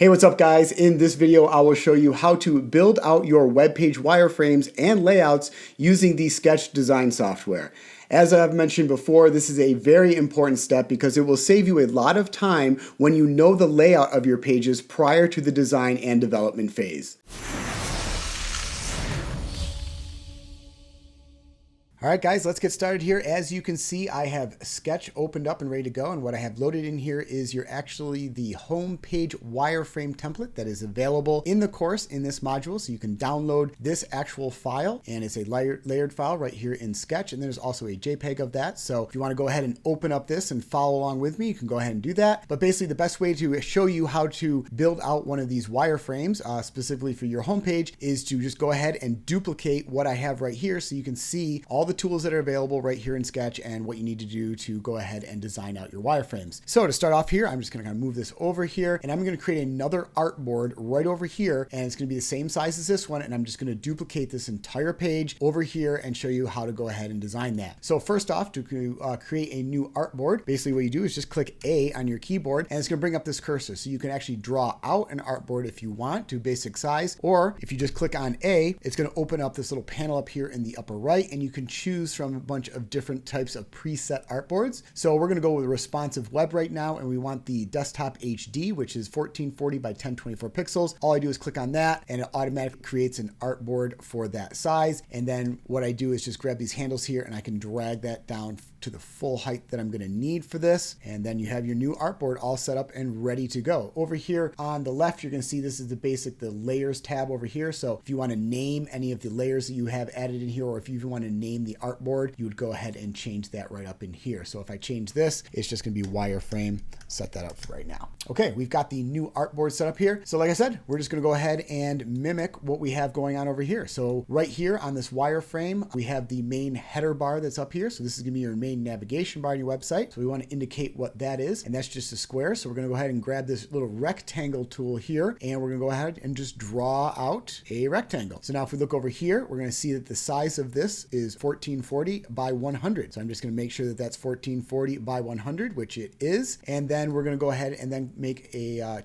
Hey, what's up guys? In this video, I will show you how to build out your web page wireframes and layouts using the Sketch design software. As I've mentioned before, this is a very important step because it will save you a lot of time when you know the layout of your pages prior to the design and development phase. All right, guys, let's get started here. As you can see, I have Sketch opened up and ready to go. And what I have loaded in here is the home page wireframe template that is available in the course in this module. So you can download this actual file, and it's a layered file right here in Sketch. And there's also a JPEG of that. So if you want to go ahead and open up this and follow along with me, you can go ahead and do that. But basically, the best way to show you how to build out one of these wireframes, specifically for your home page, is to just go ahead and duplicate what I have right here so you can see all the tools that are available right here in Sketch and what you need to do to go ahead and design out your wireframes. So to start off here, I'm just going to kind of move this over here, and I'm going to create another artboard right over here, and it's going to be the same size as this one, and I'm just going to duplicate this entire page over here and show you how to go ahead and design that. So first off, to create a new artboard, basically what you do is just click A on your keyboard, and it's going to bring up this cursor, so you can actually draw out an artboard if you want to basic size, or if you just click on A, it's going to open up this little panel up here in the upper right, and you can choose from a bunch of different types of preset artboards. So we're going to go with responsive web right now, and we want the desktop HD, which is 1440 by 1024 pixels. All I do is click on that, and it automatically creates an artboard for that size. And then what I do is just grab these handles here, and I can drag that down to the full height that I'm going to need for this. And then you have your new artboard all set up and ready to go. Over here on the left, you're going to see this is the layers tab over here. So if you want to name any of the layers that you have added in here, or if you even want to name the artboard, you would go ahead and change that right up in here. So if I change this, it's just going to be wireframe. Set that up for right now. Okay, we've got the new artboard set up here. So like I said, we're just going to go ahead and mimic what we have going on over here. So right here on this wireframe, we have the main header bar that's up here. So this is going to be your main navigation bar on your website. So we want to indicate what that is, and that's just a square. So we're going to go ahead and grab this little rectangle tool here, and we're going to go ahead and just draw out a rectangle. So now if we look over here, we're going to see that the size of this is 1440 by 100. So I'm just going to make sure that that's 1440 by 100, which it is. And then we're going to go ahead and then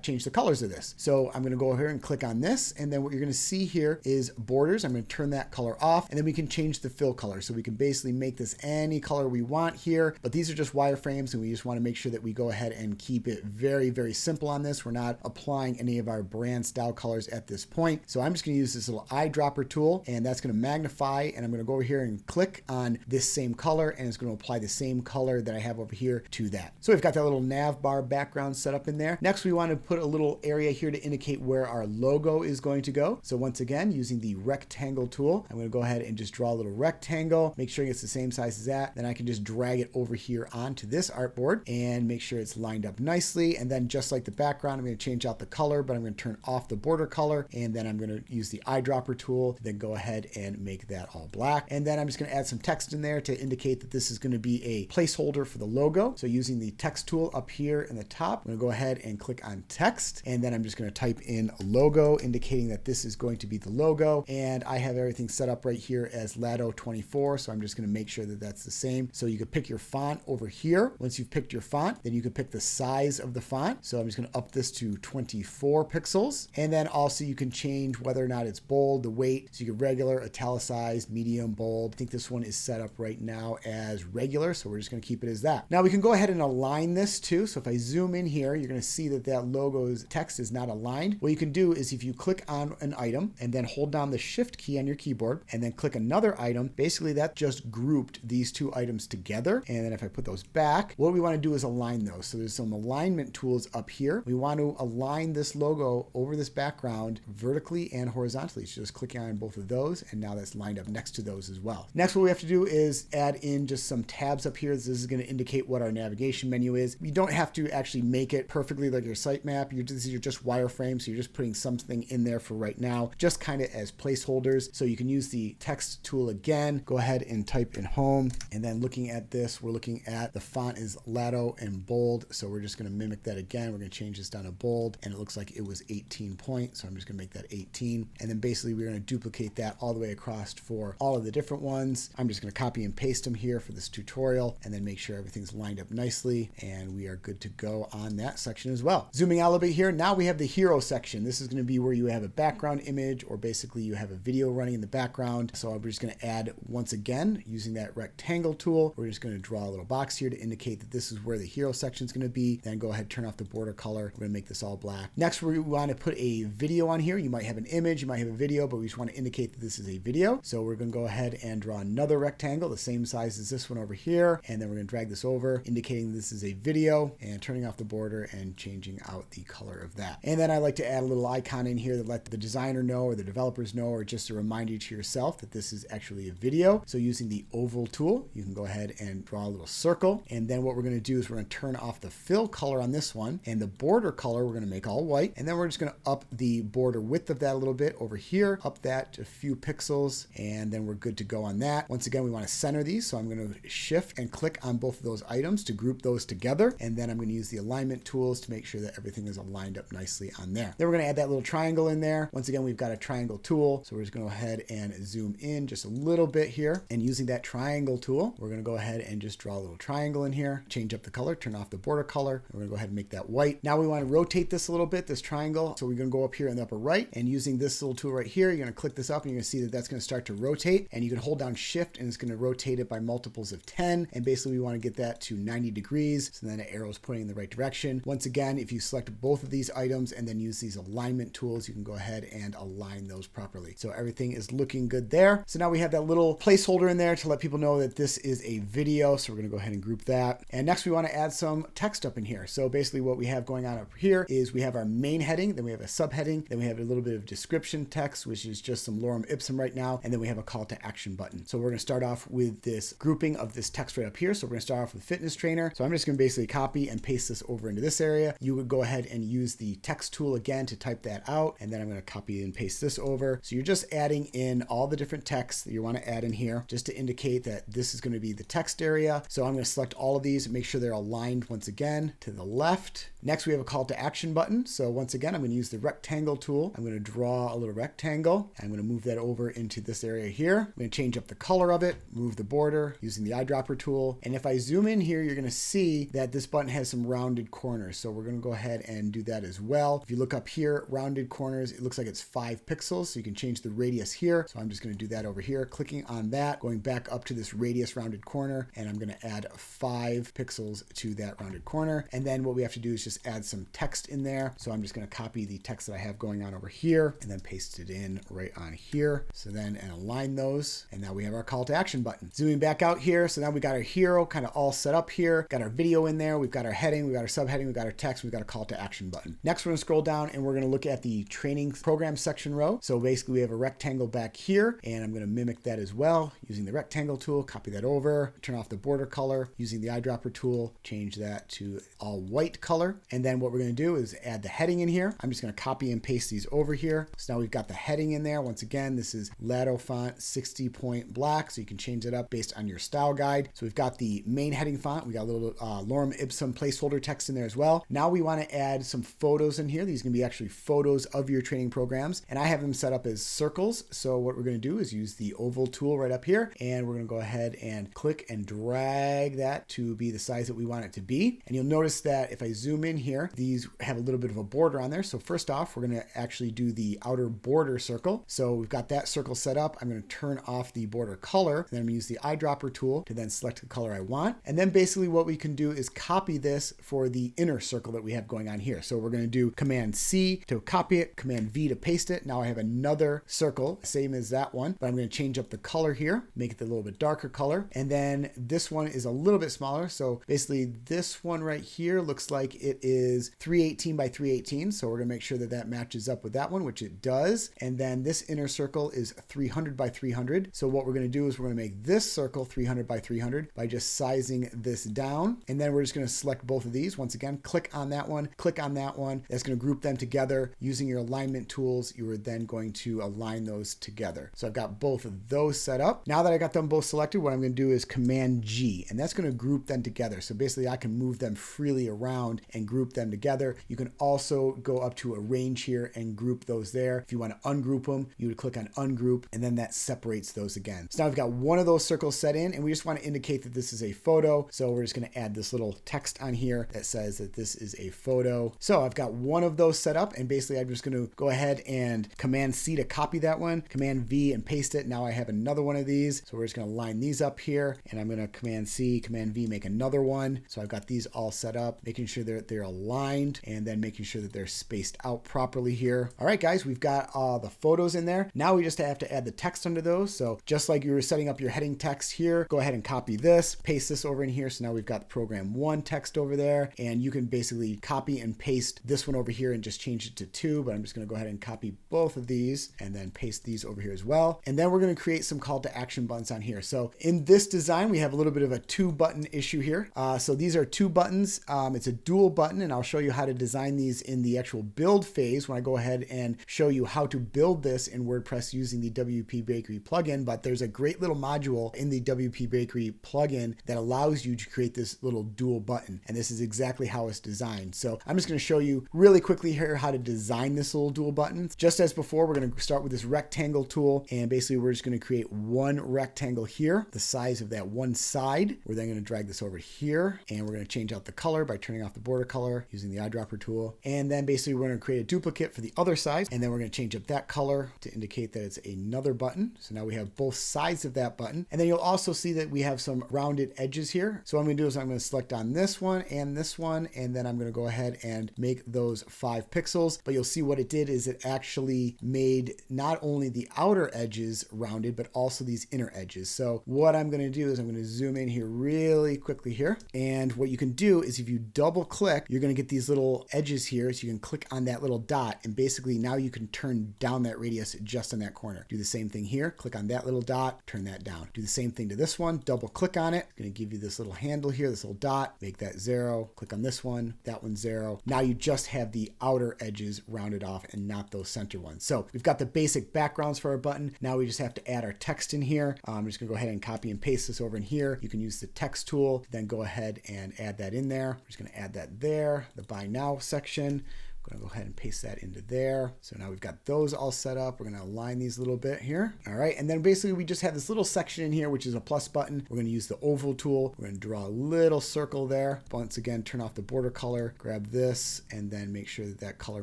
change the colors of this. So I'm going to go here and click on this. And then what you're going to see here is borders. I'm going to turn that color off, and then we can change the fill color. So we can basically make this any color we want here, but these are just wireframes, and we just want to make sure that we go ahead and keep it very, very simple on this. We're not applying any of our brand style colors at this point. So I'm just going to use this little eyedropper tool, and that's going to magnify, and I'm going to go over here and click on this same color, and it's going to apply the same color that I have over here to that. So we've got that little nav bar background set up in there. Next, we want to put a little area here to indicate where our logo is going to go. So once again, using the rectangle tool, I'm going to go ahead and just draw a little rectangle, make sure it's the same size as that. Then I can just drag it over here onto this artboard and make sure it's lined up nicely. And then just like the background, I'm going to change out the color, but I'm going to turn off the border color. And then I'm going to use the eyedropper tool to then go ahead and make that all black. And then I'm just going to add some text in there to indicate that this is going to be a placeholder for the logo. So using the text tool up here in the top, I'm going to go ahead and click on text. And then I'm just going to type in logo, indicating that this is going to be the logo. And I have everything set up right here as Lado 24. So I'm just going to make sure that that's the same. So you could pick your font over here. Once you've picked your font, then you can pick the size of the font. So I'm just going to up this to 24 pixels. And then also you can change whether or not it's bold, the weight. So you can regular, italicized, medium, bold. I think this one is set up right now as regular. So we're just going to keep it as that. Now we can go ahead and align this too. So if I zoom in here, you're going to see that that logo's text is not aligned. What you can do is if you click on an item and then hold down the shift key on your keyboard and then click another item, basically that just grouped these two items together. And then if I put those back, what we want to do is align those. So there's some alignment tools up here. We want to align this logo over this background vertically and horizontally. So just clicking on both of those, and now that's lined up next to those as well. Next, what we have to do is add in just some tabs up here. This is going to indicate what our navigation menu is. You don't have to actually make it perfectly like your sitemap. These are just wireframes, so you're just putting something in there for right now, just kind of as placeholders. So you can use the text tool again, go ahead and type in home, and then looking looking at this, we're looking at the font is Lato and bold. So we're just going to mimic that again. We're going to change this down to bold, and it looks like it was 18 point. So I'm just going to make that 18. And then basically we're going to duplicate that all the way across for all of the different ones. I'm just going to copy and paste them here for this tutorial and then make sure everything's lined up nicely. And we are good to go on that section as well. Zooming out a little bit here. Now we have the hero section. This is going to be where you have a background image, or basically you have a video running in the background. So I'm just going to add, once again, using that rectangle tool, we're just going to draw a little box here to indicate that this is where the hero section is going to be. Then go ahead, turn off the border color. We're going to make this all black. Next, we want to put a video on here. You might have an image, you might have a video, but we just want to indicate that this is a video. So we're going to go ahead and draw another rectangle, the same size as this one over here. And then we're going to drag this over, indicating this is a video, and turning off the border and changing out the color of that. And then I like to add a little icon in here that let the designer know or the developers know, or just a reminder to yourself that this is actually a video. So using the oval tool, you can go ahead and draw a little circle. And then what we're going to do is we're going to turn off the fill color on this one, and the border color we're going to make all white. And then we're just going to up the border width of that a little bit over here, up that to a few pixels, and then we're good to go on that. Once again, we want to center these. So I'm going to shift and click on both of those items to group those together. And then I'm going to use the alignment tools to make sure that everything is aligned up nicely on there. Then we're going to add that little triangle in there. Once again, we've got a triangle tool. So we're just going to go ahead and zoom in just a little bit here. And using that triangle tool, we're going to go ahead and just draw a little triangle in here, change up the color, turn off the border color. We're going to go ahead and make that white. Now we want to rotate this a little bit, this triangle. So we're going to go up here in the upper right, and using this little tool right here, you're going to click this up and you're going to see that that's going to start to rotate, and you can hold down shift and it's going to rotate it by multiples of 10. And basically we want to get that to 90 degrees. So then the arrow is pointing in the right direction. Once again, if you select both of these items and then use these alignment tools, you can go ahead and align those properly. So everything is looking good there. So now we have that little placeholder in there to let people know that this is a video. So we're going to go ahead and group that. And next we want to add some text up in here. So basically what we have going on up here is we have our main heading, then we have a subheading, then we have a little bit of description text, which is just some lorem ipsum right now, and then we have a call to action button. So we're going to start off with this grouping of this text right up here. So we're going to start off with fitness trainer. So I'm just going to basically copy and paste this over into this area. You would go ahead and use the text tool again to type that out, and then I'm going to copy and paste this over. So you're just adding in all the different texts that you want to add in here just to indicate that this is going to be the text area. So I'm going to select all of these and make sure they're aligned once again to the left. Next, we have a call to action button. So once again, I'm going to use the rectangle tool. I'm going to draw a little rectangle. I'm going to move that over into this area here. I'm going to change up the color of it, move the border using the eyedropper tool. And if I zoom in here, you're going to see that this button has some rounded corners. So we're going to go ahead and do that as well. If you look up here, rounded corners, it looks like it's 5 pixels. So you can change the radius here. So I'm just going to do that over here, clicking on that, going back up to this radius rounded corner, and I'm going to add 5 pixels to that rounded corner. And then what we have to do is just add some text in there. So I'm just going to copy the text that I have going on over here and then paste it in right on here. So then and align those. And now we have our call to action button. Zooming back out here. So now we got our hero kind of all set up here. Got our video in there. We've got our heading. We've got our subheading. We've got our text. We've got a call to action button. Next, we're going to scroll down and we're going to look at the training program section row. So basically we have a rectangle back here, and I'm going to mimic that as well using the rectangle tool, copy that over, turn off the border color using the eyedropper tool, change that to all white color. And then what we're going to do is add the heading in here. I'm just going to copy and paste these over here. So now we've got the heading in there. Once again, this is Lato font 60 point black. So you can change it up based on your style guide. So we've got the main heading font. We got a little lorem ipsum placeholder text in there as well. Now we want to add some photos in here. These are going to be actually photos of your training programs. And I have them set up as circles. So what we're going to do is use the oval tool right up here. And we're going to go ahead and click and drag that to be the size that we want it to be. And you'll notice that if I zoom in here, these have a little bit of a border on there. So first off, we're going to actually do the outer border circle. So we've got that circle set up. I'm going to turn off the border color. Then I'm going to use the eyedropper tool to then select the color I want. And then basically what we can do is copy this for the inner circle that we have going on here. So we're going to do Command C to copy it, Command V to paste it. Now I have another circle, same as that one, but I'm going to change up the color here, make it a little bit darker color. And then this one is a little bit smaller. So basically this one right here looks like it is 318 by 318. So we're going to make sure that that matches up with that one, which it does. And then this inner circle is 300 by 300. So what we're going to do is we're going to make this circle 300 by 300 by just sizing this down. And then we're just going to select both of these. Once again, click on that one, click on that one. That's going to group them together. Using your alignment tools, you are then going to align those together. So I've got both of those set up. Now that I got them both selected, what I'm going to do is Command G, and that's going to group them together. So basically I can move them freely around and group them together. You can also go up to arrange here and group those there. If you want to ungroup them, you would click on ungroup, and then that separates those again. So now I've got one of those circles set in, and we just want to indicate that this is a photo. So we're just going to add this little text on here that says that this is a photo. So I've got one of those set up, and basically I'm just going to go ahead and Command C to copy that one, Command V and paste it. Now I have another one of these. So we're just going to line these up here, and I'm going to Command C, Command V, make another one. So I've got these all set up, making sure they're aligned, and then making sure that they're spaced out properly here. All right, guys, we've got the photos in there. Now we just have to add the text under those. So just like you were setting up your heading text here, go ahead and copy this, paste this over in here. So now we've got program 1 text over there, and you can basically copy and paste this one over here and just change it to 2, but I'm just going to go ahead and copy both of these and then paste these over here as well. And then we're going to create some call to action buttons on here. So in this design, we have a little bit of a 2-button issue here. So these are 2 buttons. It's a dual button, and I'll show you how to design these in the actual build phase when I go ahead and show you how to build this in WordPress using the WP Bakery plugin. But there's a great little module in the WP Bakery plugin that allows you to create this little dual button, and this is exactly how it's designed. So I'm just going to show you really quickly here how to design this little dual button. Just as before, we're going to start with this rectangle tool, and basically we're just going to create one rectangle here, the size of that one side. We're then going to drag this over here, and we're going to change out the color by turning off the border color using the eyedropper tool. And then basically we're going to create a duplicate for the other side, and then we're going to change up that color to indicate that it's another button. So now we have both sides of that button. And then you'll also see that we have some rounded edges here. So what I'm going to do is I'm going to select on this one, and then I'm going to go ahead and make those 5 pixels. But you'll see what it did is it actually made not only the outer edges rounded, but also these inner edges. So what I'm going to do is I'm going to zoom in here really quickly here. And what you can do is if you double click, you're going to get these little edges here. So you can click on that little dot, and basically now you can turn down that radius just in that corner. Do the same thing here. Click on that little dot, turn that down. Do the same thing to this one. Double click on it. It's going to give you this little handle here, this little dot. Make that 0. Click on this one. That one's 0. Now you just have the outer edges rounded off and not those center ones. So we've got the basic backgrounds for our button. Now we just have to add our text in here. I'm just going to go ahead and copy and paste this over in here. You can use the text tool, then go ahead and add that in there. I'm just going to add that there, the buy now section. I'm going to go ahead and paste that into there. So now we've got those all set up. We're going to align these a little bit here. All right. And then basically we just have this little section in here, which is a plus button. We're going to use the oval tool. We're going to draw a little circle there. Once again, turn off the border color, grab this, and then make sure that that color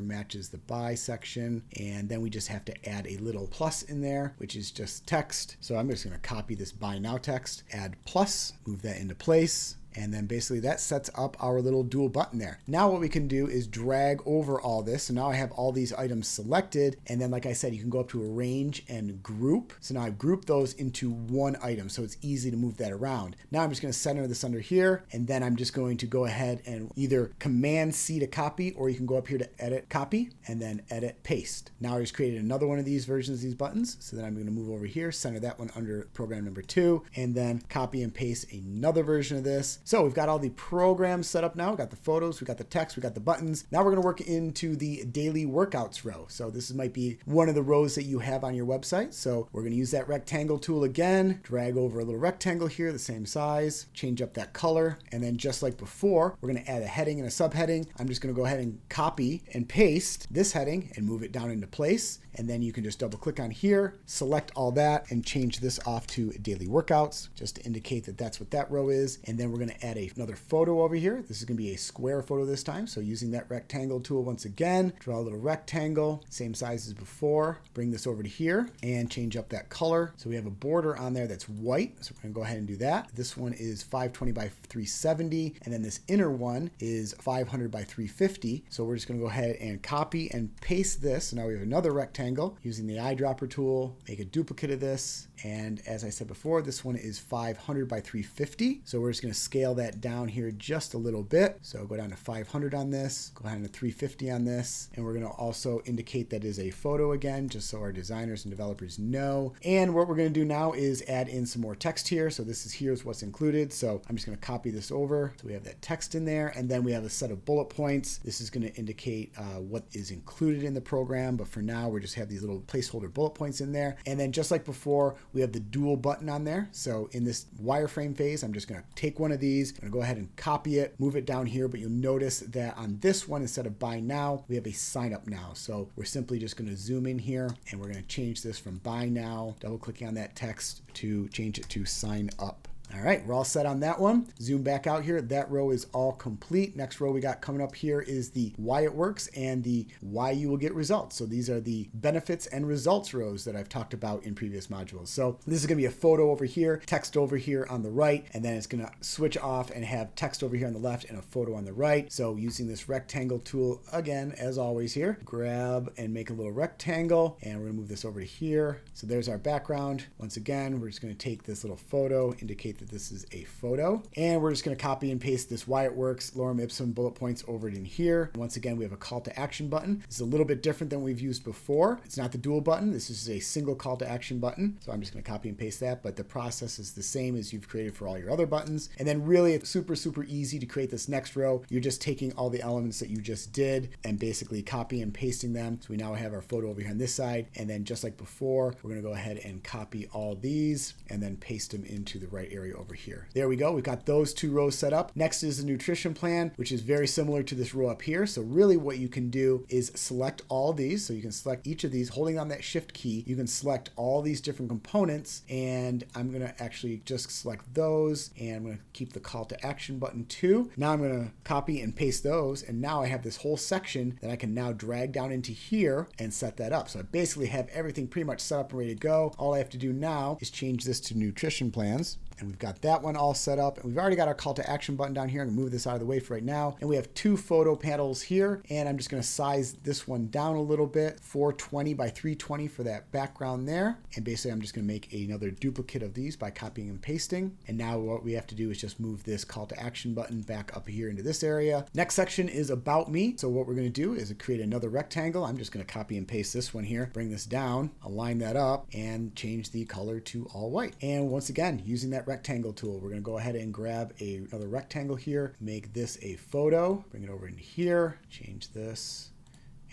matches the buy section. And then we just have to add a little plus in there, which is just text. So I'm just going to copy this buy now text, add plus, move that into place. And then basically that sets up our little dual button there. Now what we can do is drag over all this. So now I have all these items selected. And then like I said, you can go up to arrange and group. So now I've grouped those into one item. So it's easy to move that around. Now I'm just going to center this under here. And then I'm just going to go ahead and either Command C to copy, or you can go up here to edit copy and then edit paste. Now I just created another one of these versions of these buttons. So then I'm going to move over here, center that one under program number 2, and then copy and paste another version of this. So we've got all the programs set up now. We've got the photos, we've got the text, we've got the buttons. Now we're going to work into the daily workouts row. So this might be one of the rows that you have on your website. So we're going to use that rectangle tool again, drag over a little rectangle here, the same size, change up that color. And then just like before, we're going to add a heading and a subheading. I'm just going to go ahead and copy and paste this heading and move it down into place. And then you can just double click on here, select all that, and change this off to daily workouts, just to indicate that that's what that row is. And then we're going to add another photo over here. This is going to be a square photo this time. So using that rectangle tool once again, draw a little rectangle, same size as before, bring this over to here and change up that color. So we have a border on there that's white. So we're going to go ahead and do that. This one is 520 by 370. And then this inner one is 500 by 350. So we're just going to go ahead and copy and paste this. So now we have another rectangle using the eyedropper tool, make a duplicate of this. And as I said before, this one is 500 by 350. So we're just going to scale scale that down here just a little bit. So go down to 500 on this, go down to 350 on this, and we're going to also indicate that is a photo again, just so our designers and developers know. And what we're going to do now is add in some more text here. So this is here's what's included. So I'm just going to copy this over. So we have that text in there, and then we have a set of bullet points. This is going to indicate what is included in the program, but for now we just have these little placeholder bullet points in there. And then just like before, we have the dual button on there. So in this wireframe phase, I'm just going to take one of these, I'm going to go ahead and copy it, move it down here, but you'll notice that on this one, instead of buy now, we have a sign up now. So we're simply just going to zoom in here, and we're going to change this from buy now, double clicking on that text, to change it to sign up. All right, we're all set on that one. Zoom back out here. That row is all complete. Next row we got coming up here is the why it works and the why you will get results. So these are the benefits and results rows that I've talked about in previous modules. So this is going to be a photo over here, text over here on the right, and then it's going to switch off and have text over here on the left and a photo on the right. So using this rectangle tool again, as always here, grab and make a little rectangle, and we're going to move this over to here. So there's our background. Once again, we're just going to take this little photo, indicate that this is a photo, and we're just going to copy and paste this why it works lorem ipsum bullet points over it in here. Once again, we have a call to action button. This is a little bit different than we've used before. It's not the dual button. This is a single call to action button. So I'm just going to copy and paste that, but the process is the same as you've created for all your other buttons. And then really it's super easy to create this next row. You're just taking all the elements that you just did and basically copy and pasting them. So we now have our photo over here on this side, and then just like before, we're going to go ahead and copy all these and then paste them into the right area over here. There we go. We've got those two rows set up. Next is the nutrition plan, which is very similar to this row up here. So really what you can do is select all these. So you can select each of these, holding on that shift key. You can select all these different components, and I'm going to actually just select those, and I'm going to keep the call to action button too. Now I'm going to copy and paste those, and now I have this whole section that I can now drag down into here and set that up. So I basically have everything pretty much set up and ready to go. All I have to do now is change this to nutrition plans. And we've got that one all set up, and we've already got our call to action button down here. I'm gonna move this out of the way for right now. And we have two photo panels here, and I'm just gonna size this one down a little bit, 420 by 320 for that background there. And basically I'm just gonna make another duplicate of these by copying and pasting. And now what we have to do is just move this call to action button back up here into this area. Next section is about me. So what we're gonna do is create another rectangle. I'm just gonna copy and paste this one here, bring this down, align that up, and change the color to all white. And once again, using that rectangle tool, we're going to go ahead and grab another rectangle here, make this a photo, bring it over in here, change this,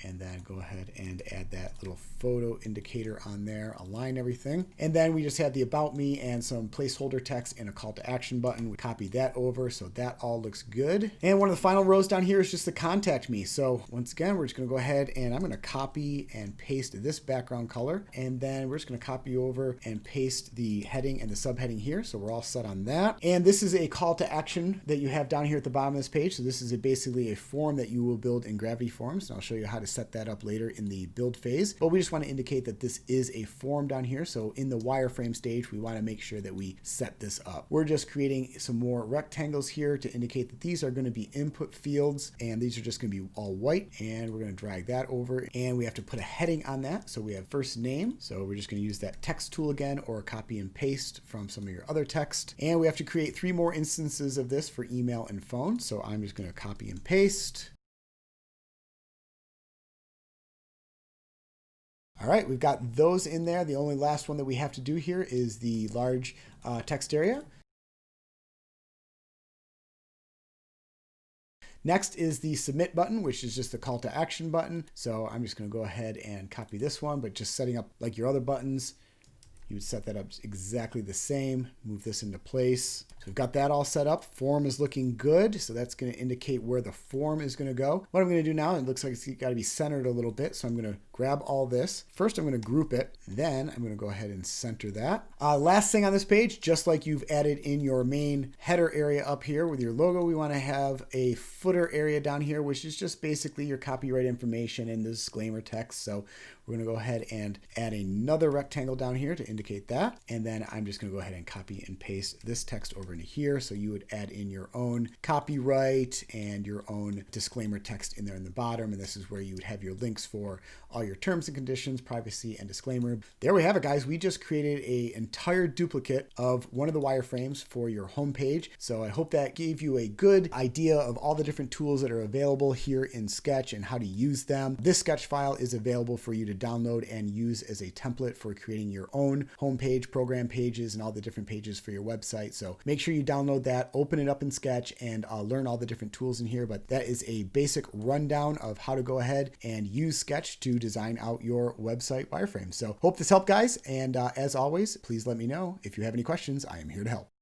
and then go ahead and add that little photo indicator on there, align everything. And then we just have the about me and some placeholder text and a call to action button. We copy that over, so that all looks good. And one of the final rows down here is just the contact me. So once again, we're just going to go ahead and I'm going to copy and paste this background color. And then we're just going to copy over and paste the heading and the subheading here. So we're all set on that. And this is a call to action that you have down here at the bottom of this page. So this is basically a form that you will build in Gravity Forms. And I'll show you how to set that up later in the build phase, but we just want to indicate that this is a form down here. So in the wireframe stage, we want to make sure that we set this up. We're just creating some more rectangles here to indicate that these are going to be input fields, and these are just going to be all white, and we're going to drag that over, and we have to put a heading on that. So we have first name, so we're just going to use that text tool again, or copy and paste from some of your other text, and we have to create 3 more instances of this for email and phone. So I'm just going to copy and paste. All right, we've got those in there. The only last one that we have to do here is the large text area. Next is the submit button, which is just the call to action button. So I'm just going to go ahead and copy this one, but just setting up like your other buttons. You would set that up exactly the same, move this into place. So we've got that all set up. Form is looking good. So that's going to indicate where the form is going to go. What I'm going to do now, it looks like it's got to be centered a little bit. So I'm going to grab all this. First, I'm going to group it. Then I'm going to go ahead and center that. Last thing on this page, just like you've added in your main header area up here with your logo, we want to have a footer area down here, which is just basically your copyright information and the disclaimer text. So we're going to go ahead and add another rectangle down here to indicate indicate that. And then I'm just going to go ahead and copy and paste this text over into here. So you would add in your own copyright and your own disclaimer text in there in the bottom. And this is where you would have your links for all your terms and conditions, privacy, and disclaimer. There we have it, guys. We just created an entire duplicate of one of the wireframes for your homepage. So I hope that gave you a good idea of all the different tools that are available here in Sketch and how to use them. This Sketch file is available for you to download and use as a template for creating your own homepage, program pages, and all the different pages for your website. So make sure you download that, open it up in Sketch, and learn all the different tools in here. But that is a basic rundown of how to go ahead and use Sketch to design out your website wireframe. So hope this helped, guys. And as always, please let me know if you have any questions. I am here to help.